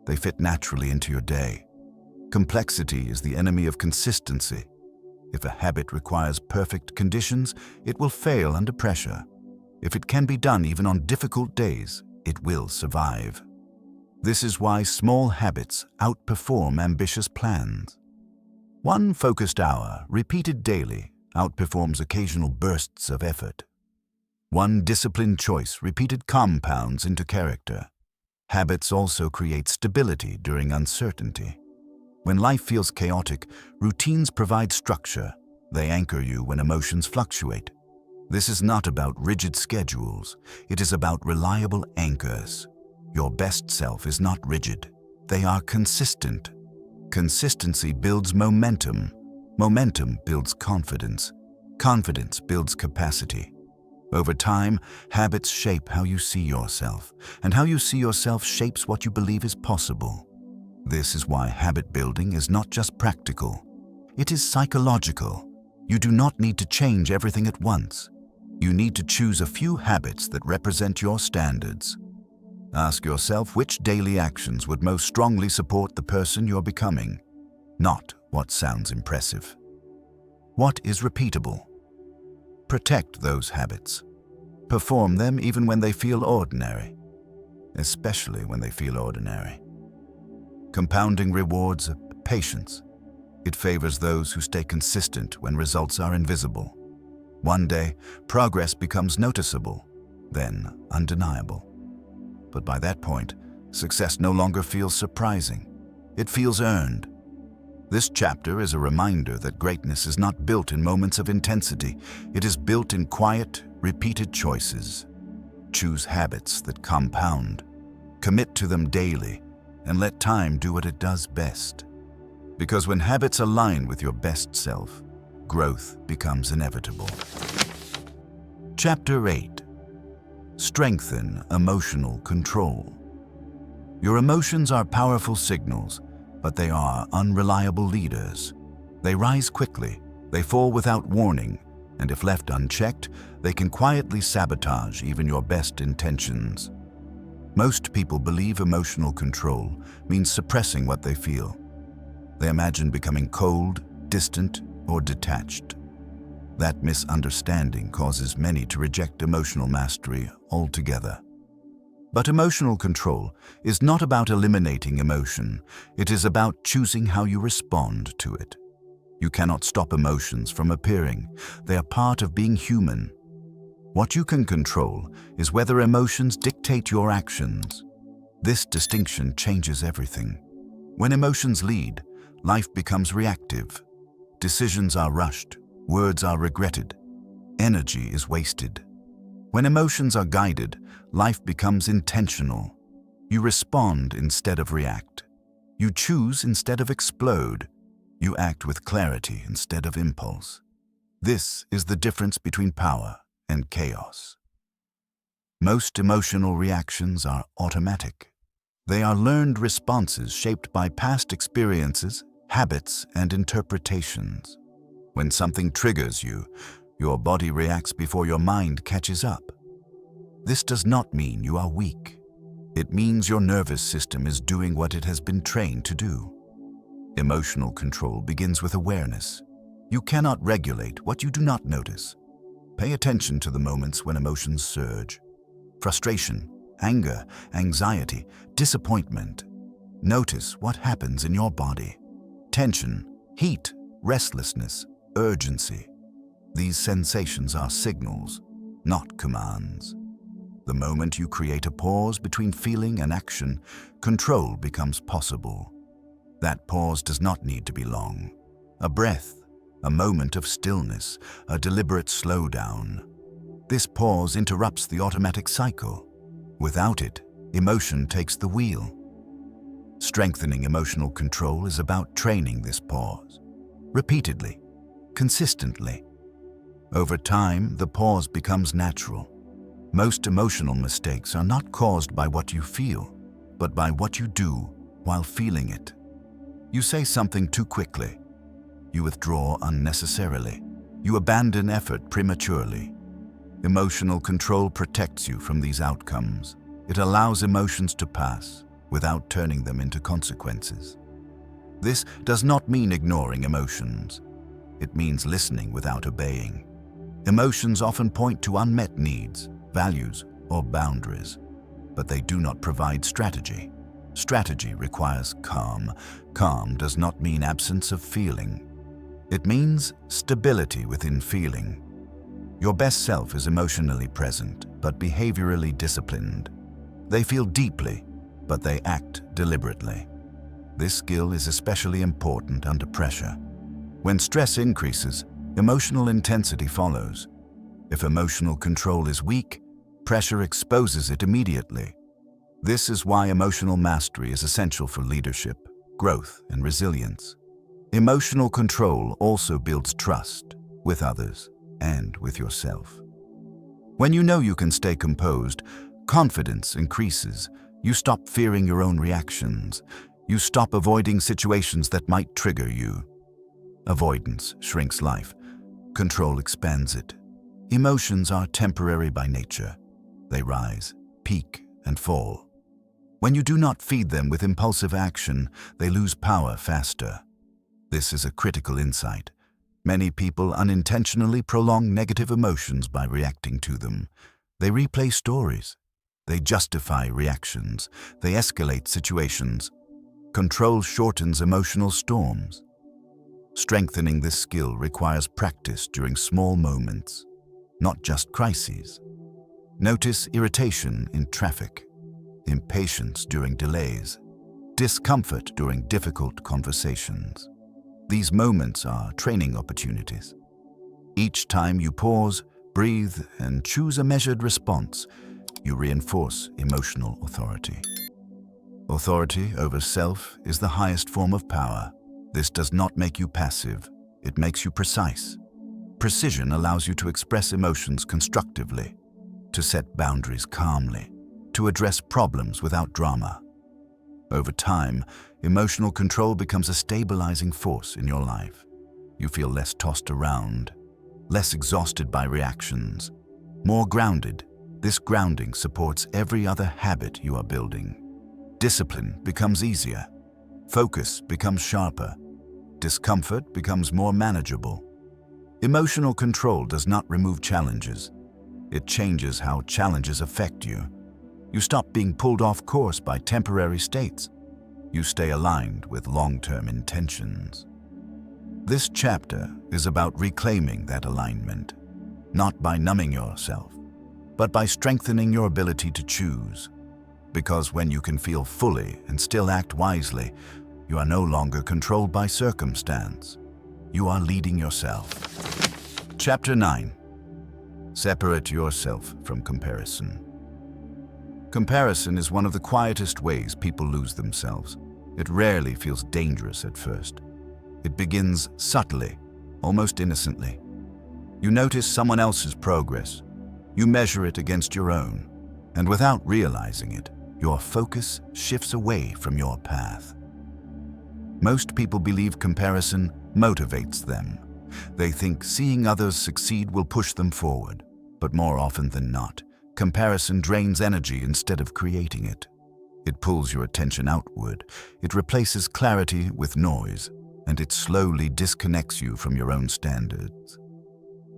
They fit naturally into your day. Complexity is the enemy of consistency. If a habit requires perfect conditions, it will fail under pressure. If it can be done even on difficult days, it will survive. This is why small habits outperform ambitious plans. One focused hour, repeated daily, outperforms occasional bursts of effort. One disciplined choice, repeated, compounds into character. Habits also create stability during uncertainty. When life feels chaotic, routines provide structure. They anchor you when emotions fluctuate. This is not about rigid schedules. It is about reliable anchors. Your best self is not rigid. They are consistent. Consistency builds momentum. Momentum builds confidence. Confidence builds capacity. Over time, habits shape how you see yourself, and how you see yourself shapes what you believe is possible. This is why habit building is not just practical. It is psychological. You do not need to change everything at once. You need to choose a few habits that represent your standards. Ask yourself which daily actions would most strongly support the person you're becoming, not what sounds impressive. What is repeatable? Protect those habits. Perform them even when they feel ordinary, especially when they feel ordinary. Compounding rewards patience. It favors those who stay consistent when results are invisible. One day, progress becomes noticeable, then undeniable. But by that point, success no longer feels surprising. It feels earned. This chapter is a reminder that greatness is not built in moments of intensity. It is built in quiet, repeated choices. Choose habits that compound. Commit to them daily, and let time do what it does best. Because when habits align with your best self, growth becomes inevitable. Chapter 8. Strengthen emotional control. Your emotions are powerful signals, but they are unreliable leaders. They rise quickly, they fall without warning, and if left unchecked, they can quietly sabotage even your best intentions. Most people believe emotional control means suppressing what they feel. They imagine becoming cold, distant, or detached. That misunderstanding causes many to reject emotional mastery altogether. But emotional control is not about eliminating emotion. It is about choosing how you respond to it. You cannot stop emotions from appearing. They are part of being human. What you can control is whether emotions dictate your actions. This distinction changes everything. When emotions lead, life becomes reactive. Decisions are rushed, words are regretted, energy is wasted. When emotions are guided, life becomes intentional. You respond instead of react. You choose instead of explode. You act with clarity instead of impulse. This is the difference between power and chaos. Most emotional reactions are automatic. They are learned responses shaped by past experiences, habits, and interpretations. When something triggers you, your body reacts before your mind catches up. This does not mean you are weak. It means your nervous system is doing what it has been trained to do. Emotional control begins with awareness. You cannot regulate what you do not notice. Pay attention to the moments when emotions surge. Frustration, anger, anxiety, disappointment. Notice what happens in your body. Tension, heat, restlessness, urgency. These sensations are signals, not commands. The moment you create a pause between feeling and action, control becomes possible. That pause does not need to be long. A breath, a moment of stillness, a deliberate slowdown. This pause interrupts the automatic cycle. Without it, emotion takes the wheel. Strengthening emotional control is about training this pause. Repeatedly, consistently. Over time, the pause becomes natural. Most emotional mistakes are not caused by what you feel, but by what you do while feeling it. You say something too quickly. You withdraw unnecessarily. You abandon effort prematurely. Emotional control protects you from these outcomes. It allows emotions to pass without turning them into consequences. This does not mean ignoring emotions. It means listening without obeying. Emotions often point to unmet needs, values, or boundaries, but they do not provide strategy. Strategy requires calm. Calm does not mean absence of feeling. It means stability within feeling. Your best self is emotionally present, but behaviorally disciplined. They feel deeply, but they act deliberately. This skill is especially important under pressure. When stress increases, emotional intensity follows. If emotional control is weak, pressure exposes it immediately. This is why emotional mastery is essential for leadership, growth, and resilience. Emotional control also builds trust with others and with yourself. When you know you can stay composed, confidence increases. You stop fearing your own reactions. You stop avoiding situations that might trigger you. Avoidance shrinks life. Control expands it. Emotions are temporary by nature. They rise, peak, and fall. When you do not feed them with impulsive action, they lose power faster. This is a critical insight. Many people unintentionally prolong negative emotions by reacting to them. They replay stories. They justify reactions. They escalate situations. Control shortens emotional storms. Strengthening this skill requires practice during small moments, not just crises. Notice irritation in traffic, impatience during delays, discomfort during difficult conversations. These moments are training opportunities. Each time you pause, breathe, and choose a measured response, you reinforce emotional authority. Authority over self is the highest form of power. This does not make you passive, it makes you precise. Precision allows you to express emotions constructively, to set boundaries calmly, to address problems without drama. Over time, emotional control becomes a stabilizing force in your life. You feel less tossed around, less exhausted by reactions, more grounded. This grounding supports every other habit you are building. Discipline becomes easier. Focus becomes sharper. Discomfort becomes more manageable. Emotional control does not remove challenges. It changes how challenges affect you. You stop being pulled off course by temporary states. You stay aligned with long-term intentions. This chapter is about reclaiming that alignment, not by numbing yourself, but by strengthening your ability to choose. Because when you can feel fully and still act wisely, you are no longer controlled by circumstance. You are leading yourself. Chapter 9. Separate yourself from comparison. Comparison is one of the quietest ways people lose themselves. It rarely feels dangerous at first. It begins subtly, almost innocently. You notice someone else's progress. You measure it against your own, and without realizing it, your focus shifts away from your path. Most people believe comparison motivates them. They think seeing others succeed will push them forward, but more often than not, comparison drains energy instead of creating it. It pulls your attention outward. It replaces clarity with noise, and it slowly disconnects you from your own standards.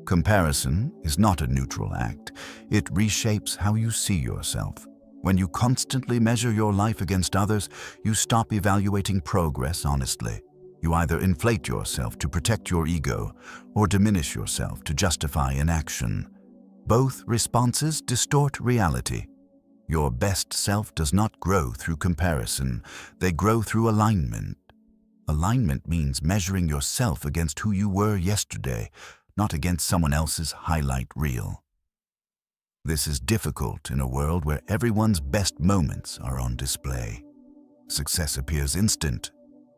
Comparison is not a neutral act. It reshapes how you see yourself. When you constantly measure your life against others, you stop evaluating progress honestly. You either inflate yourself to protect your ego or diminish yourself to justify inaction. Both responses distort reality. Your best self does not grow through comparison. They grow through alignment. Alignment means measuring yourself against who you were yesterday, not against someone else's highlight reel. This is difficult in a world where everyone's best moments are on display. Success appears instant.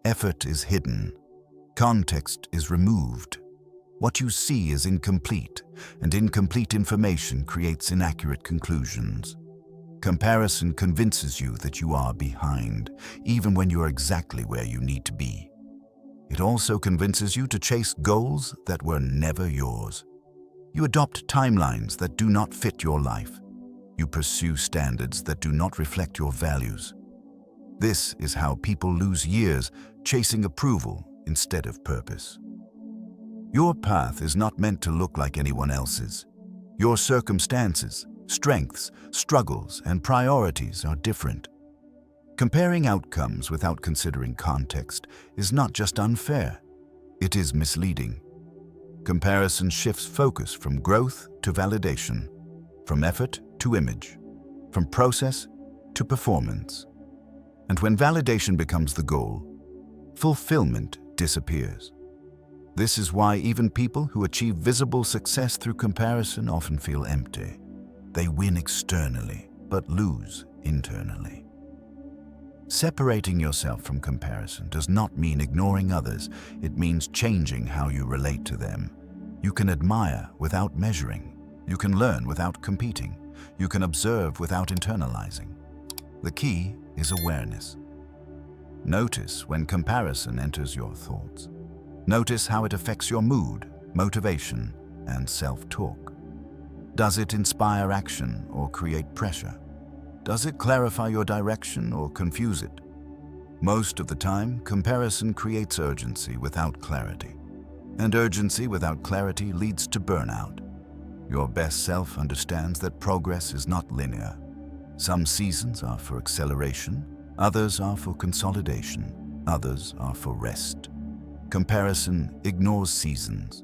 Effort is hidden. Context is removed. What you see is incomplete, and incomplete information creates inaccurate conclusions. Comparison convinces you that you are behind, even when you are exactly where you need to be. It also convinces you to chase goals that were never yours. You adopt timelines that do not fit your life. You pursue standards that do not reflect your values. This is how people lose years chasing approval instead of purpose. Your path is not meant to look like anyone else's. Your circumstances, strengths, struggles, and priorities are different. Comparing outcomes without considering context is not just unfair, it is misleading. Comparison shifts focus from growth to validation, from effort to image, from process to performance. And when validation becomes the goal, fulfillment disappears. This is why even people who achieve visible success through comparison often feel empty. They win externally, but lose internally. Separating yourself from comparison does not mean ignoring others. It means changing how you relate to them. You can admire without measuring. You can learn without competing. You can observe without internalizing. The key is awareness. Notice when comparison enters your thoughts. Notice how it affects your mood, motivation, and self-talk. Does it inspire action or create pressure? Does it clarify your direction or confuse it? Most of the time, comparison creates urgency without clarity. And urgency without clarity leads to burnout. Your best self understands that progress is not linear. Some seasons are for acceleration, others are for consolidation, others are for rest. Comparison ignores seasons.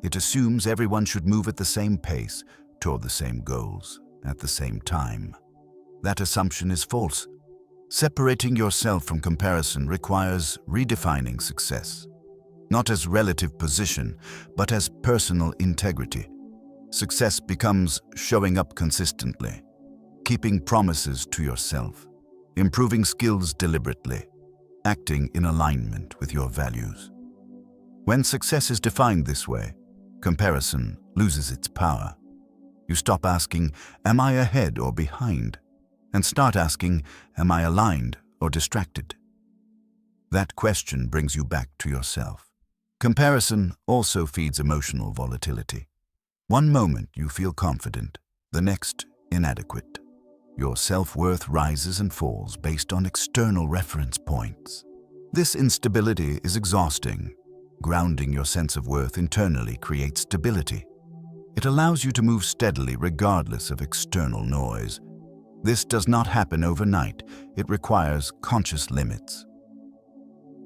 It assumes everyone should move at the same pace, toward the same goals, at the same time. That assumption is false. Separating yourself from comparison requires redefining success, not as relative position, but as personal integrity. Success becomes showing up consistently, keeping promises to yourself, improving skills deliberately, acting in alignment with your values. When success is defined this way, comparison loses its power. You stop asking, "Am I ahead or behind?" and start asking, "Am I aligned or distracted?" That question brings you back to yourself. Comparison also feeds emotional volatility. One moment you feel confident, the next inadequate. Your self-worth rises and falls based on external reference points. This instability is exhausting. Grounding your sense of worth internally creates stability. It allows you to move steadily regardless of external noise. This does not happen overnight. It requires conscious limits.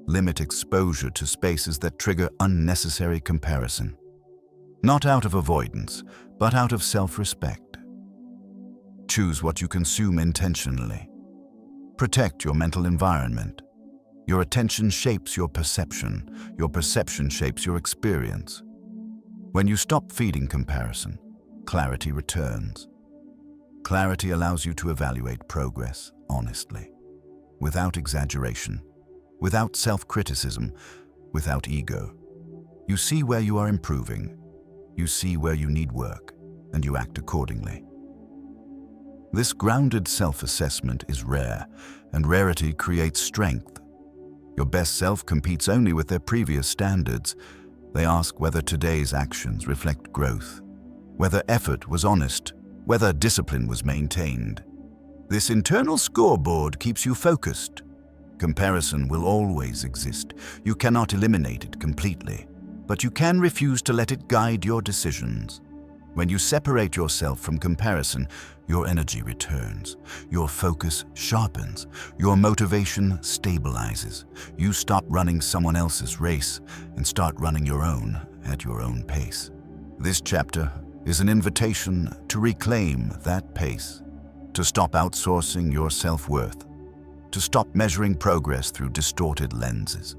Limit exposure to spaces that trigger unnecessary comparison. Not out of avoidance, but out of self-respect. Choose what you consume intentionally. Protect your mental environment. Your attention shapes your perception shapes your experience. When you stop feeding comparison, clarity returns. Clarity allows you to evaluate progress honestly, without exaggeration, without self-criticism, without ego. You see where you are improving, you see where you need work, and you act accordingly. This grounded self-assessment is rare, and rarity creates strength. Your best self competes only with their previous standards. They ask whether today's actions reflect growth, whether effort was honest, whether discipline was maintained. This internal scoreboard keeps you focused. Comparison will always exist. You cannot eliminate it completely, but you can refuse to let it guide your decisions. When you separate yourself from comparison, your energy returns, your focus sharpens, your motivation stabilizes. You stop running someone else's race and start running your own at your own pace. This chapter is an invitation to reclaim that pace, to stop outsourcing your self-worth, to stop measuring progress through distorted lenses.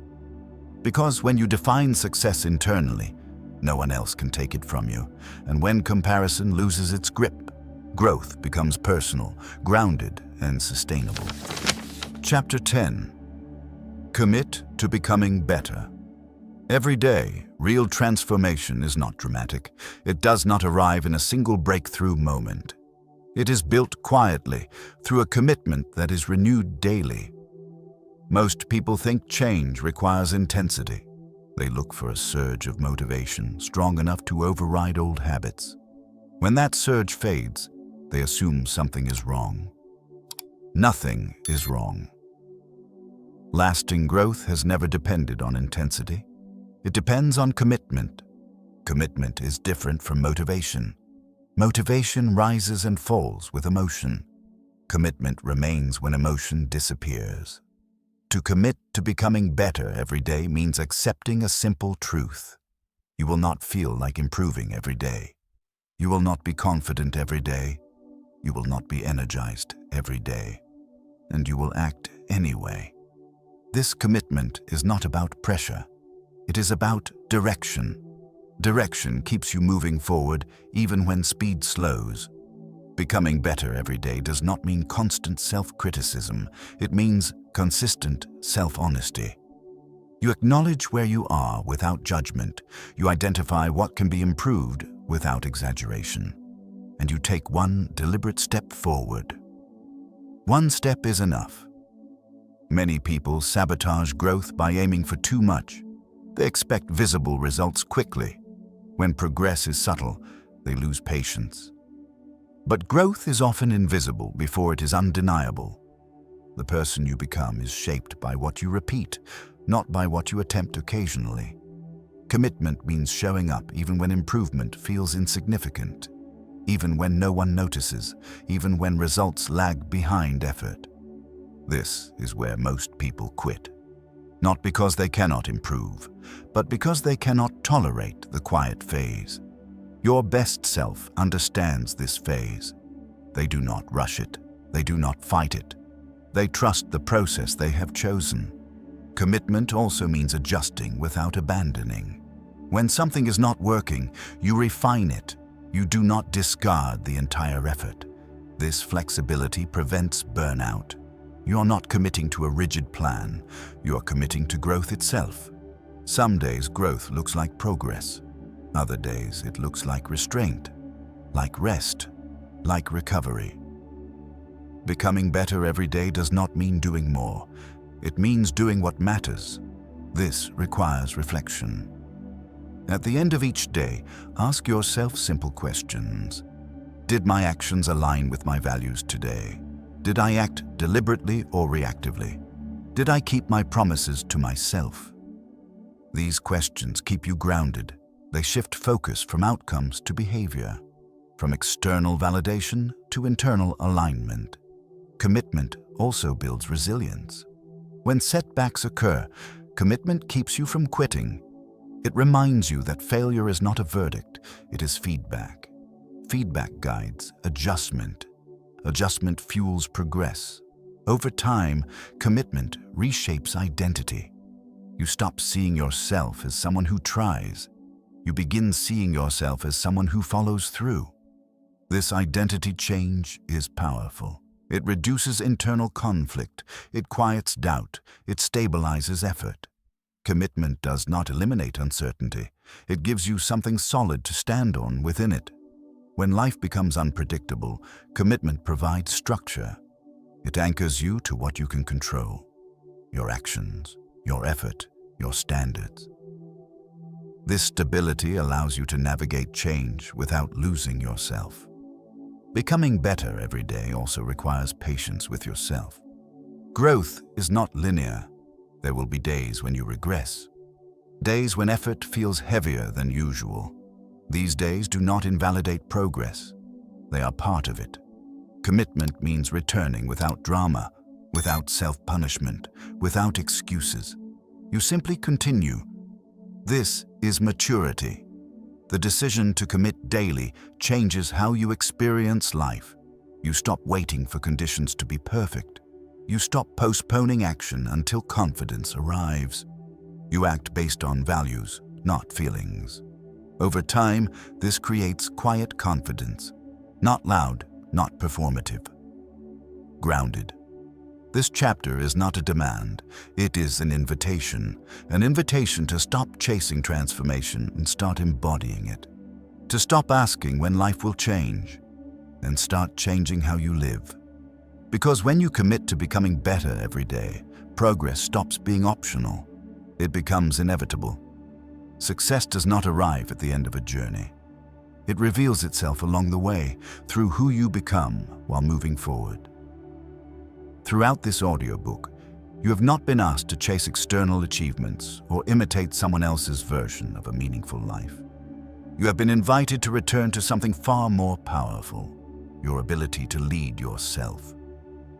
Because when you define success internally, no one else can take it from you. And when comparison loses its grip, growth becomes personal, grounded, and sustainable. Chapter 10. Commit to becoming better. Every day, real transformation is not dramatic. It does not arrive in a single breakthrough moment. It is built quietly through a commitment that is renewed daily. Most people think change requires intensity. They look for a surge of motivation strong enough to override old habits. When that surge fades, they assume something is wrong. Nothing is wrong. Lasting growth has never depended on intensity. It depends on commitment. Commitment is different from motivation. Motivation rises and falls with emotion. Commitment remains when emotion disappears. To commit to becoming better every day means accepting a simple truth. You will not feel like improving every day. You will not be confident every day. You will not be energized every day. And you will act anyway. This commitment is not about pressure. It is about direction. Direction keeps you moving forward even when speed slows. Becoming better every day does not mean constant self-criticism. It means consistent self-honesty. You acknowledge where you are without judgment. You identify what can be improved without exaggeration. And you take one deliberate step forward. One step is enough. Many people sabotage growth by aiming for too much. They expect visible results quickly. When progress is subtle, they lose patience. But growth is often invisible before it is undeniable. The person you become is shaped by what you repeat, not by what you attempt occasionally. Commitment means showing up even when improvement feels insignificant, even when no one notices, even when results lag behind effort. This is where most people quit. Not because they cannot improve, but because they cannot tolerate the quiet phase. Your best self understands this phase. They do not rush it. They do not fight it. They trust the process they have chosen. Commitment also means adjusting without abandoning. When something is not working, you refine it. You do not discard the entire effort. This flexibility prevents burnout. You are not committing to a rigid plan. You are committing to growth itself. Some days growth looks like progress. Other days it looks like restraint, like rest, like recovery. Becoming better every day does not mean doing more. It means doing what matters. This requires reflection. At the end of each day, ask yourself simple questions. Did my actions align with my values today? Did I act deliberately or reactively? Did I keep my promises to myself? These questions keep you grounded. They shift focus from outcomes to behavior, from external validation to internal alignment. Commitment also builds resilience. When setbacks occur, commitment keeps you from quitting. It reminds you that failure is not a verdict, it is feedback. Feedback guides adjustment. Adjustment fuels progress. Over time, commitment reshapes identity. You stop seeing yourself as someone who tries. You begin seeing yourself as someone who follows through. This identity change is powerful. It reduces internal conflict. It quiets doubt. It stabilizes effort. Commitment does not eliminate uncertainty. It gives you something solid to stand on within it. When life becomes unpredictable, commitment provides structure. It anchors you to what you can control: your actions, your effort, your standards. This stability allows you to navigate change without losing yourself. Becoming better every day also requires patience with yourself. Growth is not linear. There will be days when you regress, days when effort feels heavier than usual. These days do not invalidate progress. They are part of it. Commitment means returning without drama, without self-punishment, without excuses. You simply continue. This is maturity. The decision to commit daily changes how you experience life. You stop waiting for conditions to be perfect. You stop postponing action until confidence arrives. You act based on values, not feelings. Over time, this creates quiet confidence. Not loud, not performative. Grounded. This chapter is not a demand. It is an invitation to stop chasing transformation and start embodying it. To stop asking when life will change and start changing how you live. Because when you commit to becoming better every day, progress stops being optional. It becomes inevitable. Success does not arrive at the end of a journey. It reveals itself along the way through who you become while moving forward. Throughout this audiobook, you have not been asked to chase external achievements or imitate someone else's version of a meaningful life. You have been invited to return to something far more powerful, your ability to lead yourself.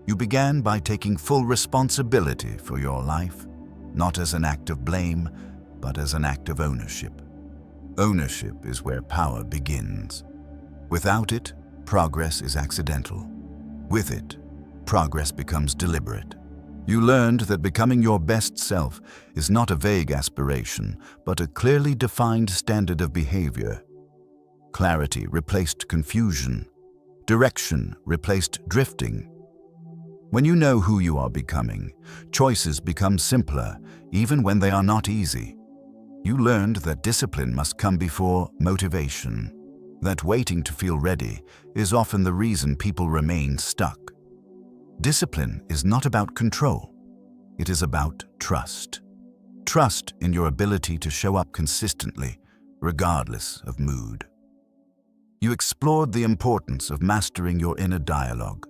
You began by taking full responsibility for your life, not as an act of blame, but as an act of ownership. Ownership is where power begins. Without it, progress is accidental. With it, progress becomes deliberate. You learned that becoming your best self is not a vague aspiration, but a clearly defined standard of behavior. Clarity replaced confusion. Direction replaced drifting. When you know who you are becoming, choices become simpler, even when they are not easy. You learned that discipline must come before motivation, that waiting to feel ready is often the reason people remain stuck. Discipline is not about control. It is about trust. Trust in your ability to show up consistently, regardless of mood. You explored the importance of mastering your inner dialogue,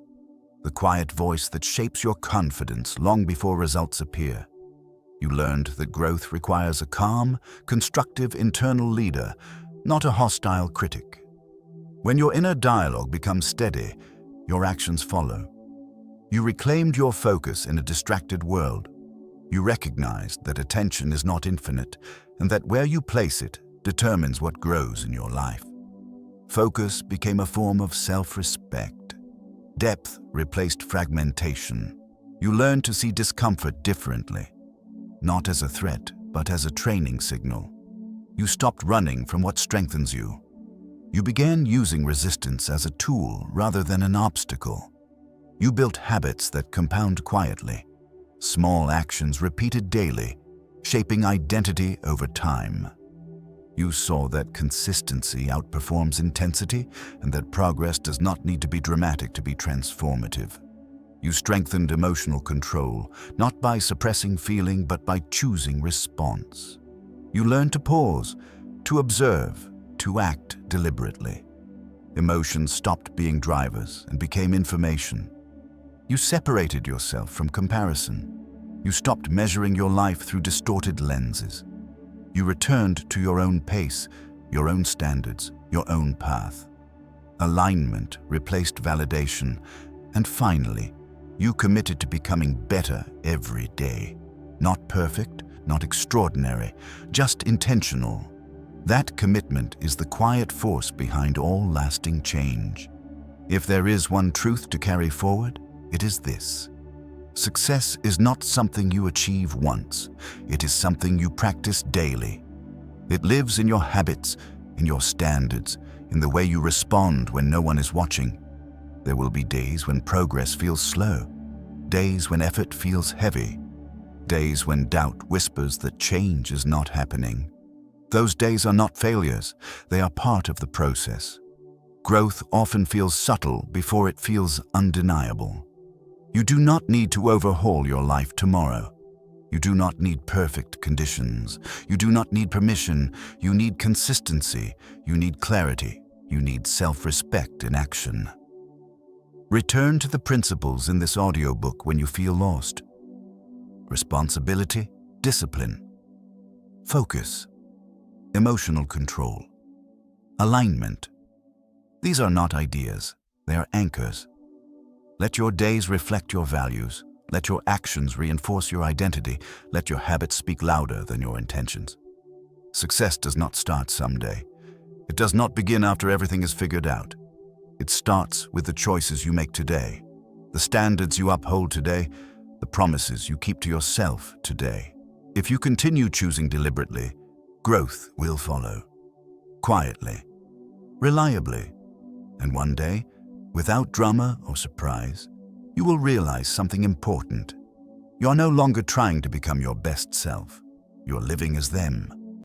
the quiet voice that shapes your confidence long before results appear. You learned that growth requires a calm, constructive internal leader, not a hostile critic. When your inner dialogue becomes steady, your actions follow. You reclaimed your focus in a distracted world. You recognized that attention is not infinite and that where you place it determines what grows in your life. Focus became a form of self-respect. Depth replaced fragmentation. You learned to see discomfort differently, not as a threat, but as a training signal. You stopped running from what strengthens you. You began using resistance as a tool rather than an obstacle. You built habits that compound quietly, small actions repeated daily, shaping identity over time. You saw that consistency outperforms intensity and that progress does not need to be dramatic to be transformative. You strengthened emotional control, not by suppressing feeling, but by choosing response. You learned to pause, to observe, to act deliberately. Emotions stopped being drivers and became information. You separated yourself from comparison. You stopped measuring your life through distorted lenses. You returned to your own pace, your own standards, your own path. Alignment replaced validation, and finally, you committed to becoming better every day. Not perfect, not extraordinary, just intentional. That commitment is the quiet force behind all lasting change. If there is one truth to carry forward, it is this. Success is not something you achieve once. It is something you practice daily. It lives in your habits, in your standards, in the way you respond when no one is watching. There will be days when progress feels slow, days when effort feels heavy, days when doubt whispers that change is not happening. Those days are not failures, they are part of the process. Growth often feels subtle before it feels undeniable. You do not need to overhaul your life tomorrow. You do not need perfect conditions. You do not need permission. You need consistency. You need clarity. You need self-respect in action. Return to the principles in this audiobook when you feel lost. Responsibility, discipline, focus, emotional control, alignment. These are not ideas, they are anchors. Let your days reflect your values. Let your actions reinforce your identity. Let your habits speak louder than your intentions. Success does not start someday. It does not begin after everything is figured out. It starts with the choices you make today, the standards you uphold today, the promises you keep to yourself today. If you continue choosing deliberately, growth will follow. Quietly, reliably, and one day, without drama or surprise, you will realize something important. You are no longer trying to become your best self. You are living as them.